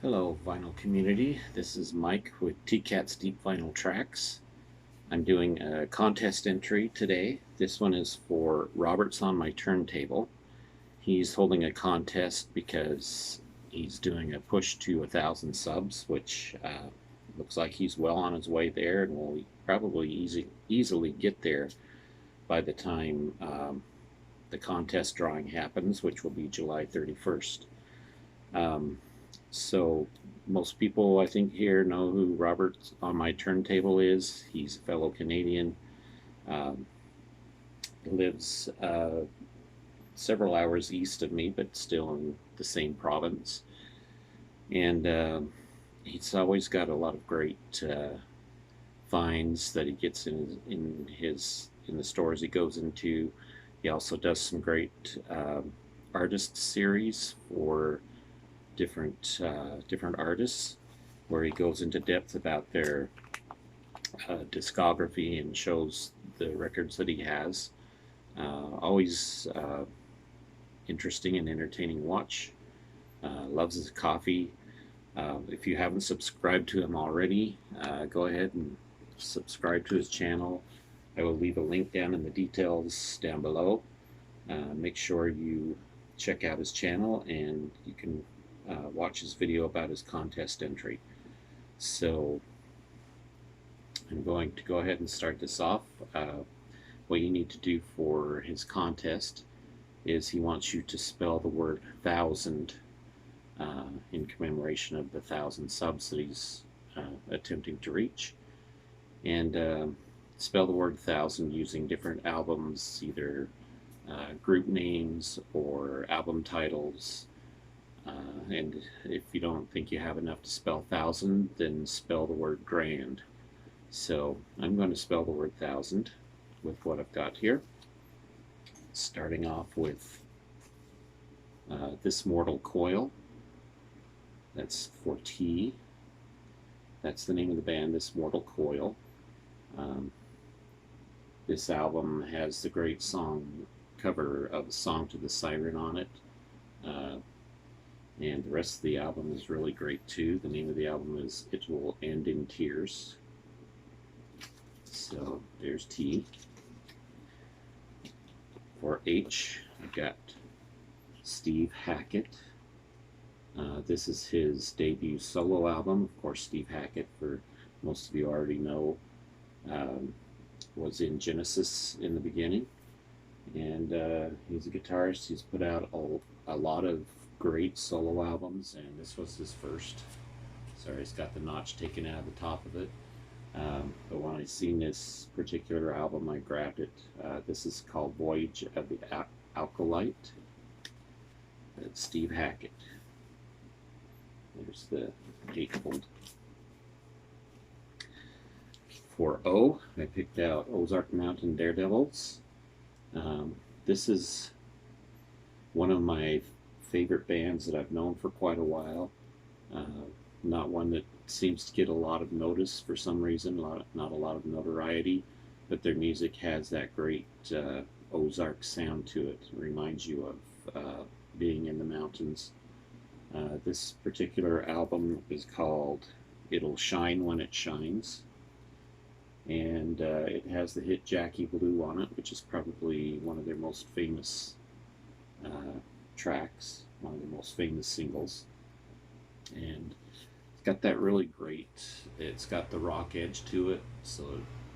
Hello, vinyl community. This is Mike with TCAT's Deep Vinyl Tracks. I'm doing a contest entry today. This one is for Robert's on My Turntable. He's holding a contest because he's doing a push to 1,000 subs, which looks like he's well on his way there and will probably easily get there by the time the contest drawing happens, which will be July 31st. Um, so most people I think here know who Robert on My Turntable is. He's a fellow Canadian. Um, lives several hours east of me, but still in the same province. And he's always got a lot of great finds that he gets in the stores he goes into. He also does some great artist series for different artists, where he goes into depth about their discography and shows the records that he has. Always interesting and entertaining watch. Loves his coffee. If you haven't subscribed to him already, go ahead and subscribe to his channel. I will leave a link down in the details down below. Make sure you check out his channel and you can watch his video about his contest entry. So I'm going to go ahead and start this off. What you need to do for his contest is he wants you to spell the word thousand in commemoration of the 1,000 subs that he's attempting to reach. And spell the word thousand using different albums, either group names or album titles. And if you don't think you have enough to spell thousand, then spell the word grand. So I'm going to spell the word thousand with what I've got here. Starting off with This Mortal Coil. That's for T. That's the name of the band, This Mortal Coil. This album has the great song cover of a Song to the Siren on it. And the rest of the album is really great too. The name of the album is It Will End in Tears. So there's T. For H, I've got Steve Hackett. This is his debut solo album. Of course, Steve Hackett, for most of you already know, was in Genesis in the beginning. And he's a guitarist. He's put out a lot of great solo albums, and this was his first. Sorry, it's got the notch taken out of the top of it. But when I seen this particular album, I grabbed it. This is called Voyage of the Alkalite. It's Steve Hackett. There's the gatefold. For O, I picked out Ozark Mountain Daredevils. This is one of my favorite bands that I've known for quite a while. Not one that seems to get a lot of notice for some reason, not a lot of notoriety, but their music has that great Ozark sound to it. It reminds you of being in the mountains. This particular album is called It'll Shine When It Shines, and it has the hit Jackie Blue on it, which is probably one of their most famous tracks, one of the most famous singles. And it's got that really great, it's got the rock edge to it,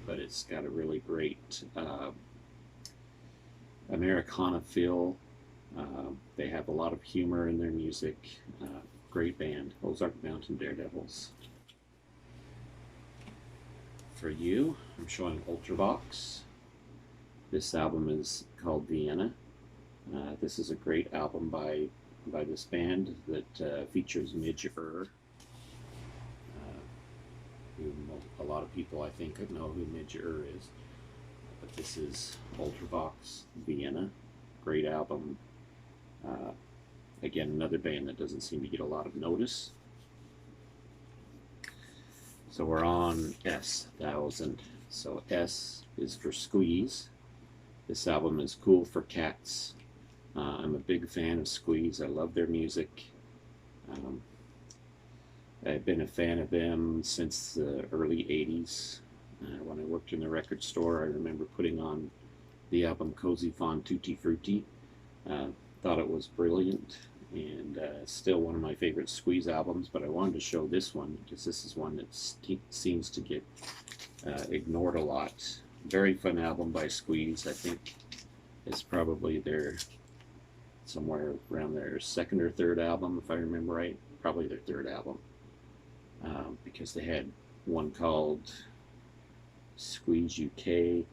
but it's got a really great Americana feel. They have a lot of humor in their music. Great band, Ozark Mountain Daredevils. For you, I'm showing Ultravox. This album is called Vienna. This is a great album by this band that features Midge Ure. A lot of people, I think, know who Midge Ure is. But this is Ultravox Vienna. Great album. Again, another band that doesn't seem to get a lot of notice. So we're on S, 1000. So S is for Squeeze. This album is Cool for Cats. I'm a big fan of Squeeze. I love their music. I've been a fan of them since the early 80s. When I worked in the record store, I remember putting on the album Cozy Fan Tutti Frutti. Uh, Thought it was brilliant, and still one of my favorite Squeeze albums, but I wanted to show this one because this is one that seems to get ignored a lot. Very fun album by Squeeze. I think it's probably their somewhere around their second or third album, if I remember right. Probably their third album, because they had one called Squeeze UK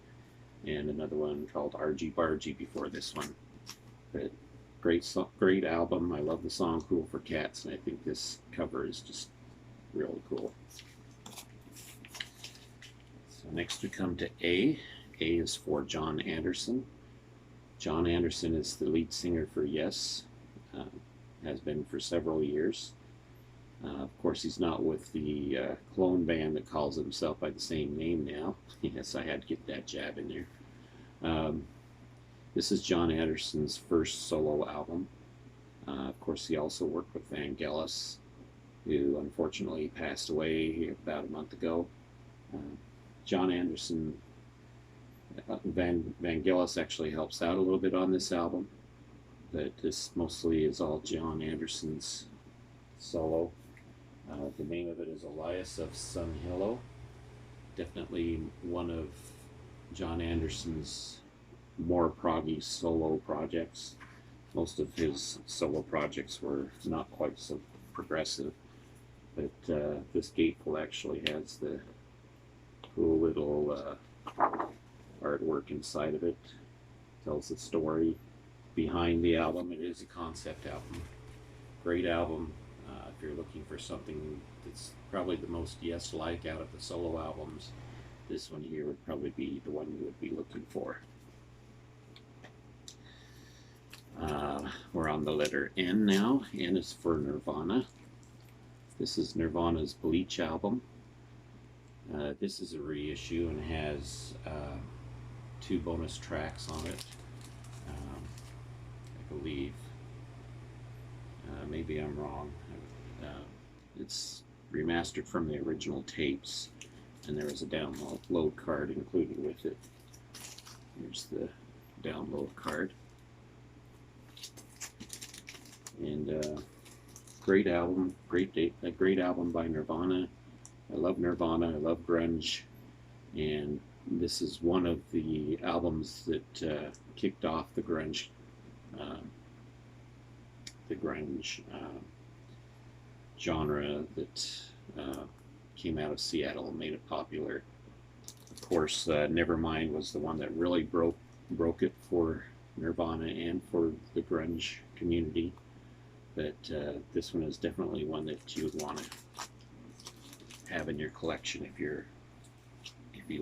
and another one called RG Bargy before this one. But great album. I love the song "Cool for Cats," and I think this cover is just really cool. So next we come to A. A is for John Anderson. John Anderson is the lead singer for Yes, has been for several years. Of course, he's not with the clone band that calls himself by the same name now. Yes, I had to get that jab in there. This is John Anderson's first solo album. Of course, he also worked with Vangelis, who unfortunately passed away about a month ago. John Anderson, Vangelis actually helps out a little bit on this album, but this mostly is all John Anderson's solo. The name of it is Elias of Sunhillow. Definitely one of John Anderson's more proggy solo projects. Most of his solo projects were not quite so progressive, but this gatefold actually has the cool little artwork inside of it. Tells the story behind the album. It is a concept album. Great album. If you're looking for something that's probably the most Yes-like out of the solo albums, this one here would probably be the one you would be looking for. We're on the letter N now. N is for Nirvana. This is Nirvana's Bleach album. This is a reissue and has 2 bonus tracks on it, I believe. Maybe I'm wrong. It's remastered from the original tapes, and there was a download card included with it. Here's the download card. And great album, a great album by Nirvana. I love Nirvana, I love grunge, and this is one of the albums that kicked off the grunge genre that came out of Seattle and made it popular. Of course, Nevermind was the one that really broke it for Nirvana and for the grunge community. But this one is definitely one that you would want to have in your collection if you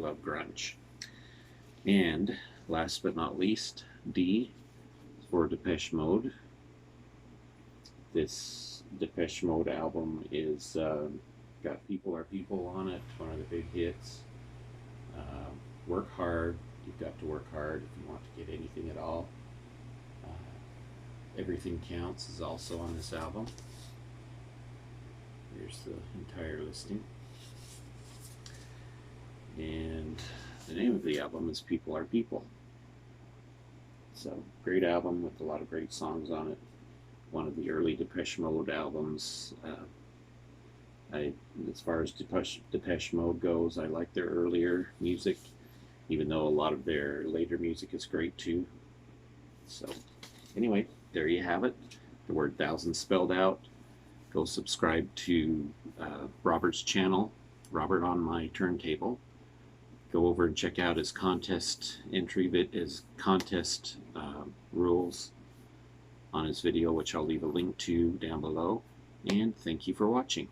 love grunge. And last but not least, D for Depeche Mode. This Depeche Mode album is got People Are People on it, one of the big hits. Work Hard. You've got to work hard if you want to get anything at all. Everything Counts is also on this album. Here's the entire listing. And the name of the album is People Are People. So, great album with a lot of great songs on it. One of the early Depeche Mode albums. As far as Depeche Mode goes, I like their earlier music, even though a lot of their later music is great too. So, anyway, there you have it. The word thousand spelled out. Go subscribe to Robert's channel, Robert on My Turntable. Go over and check out his contest rules on his video, which I'll leave a link to down below. And thank you for watching.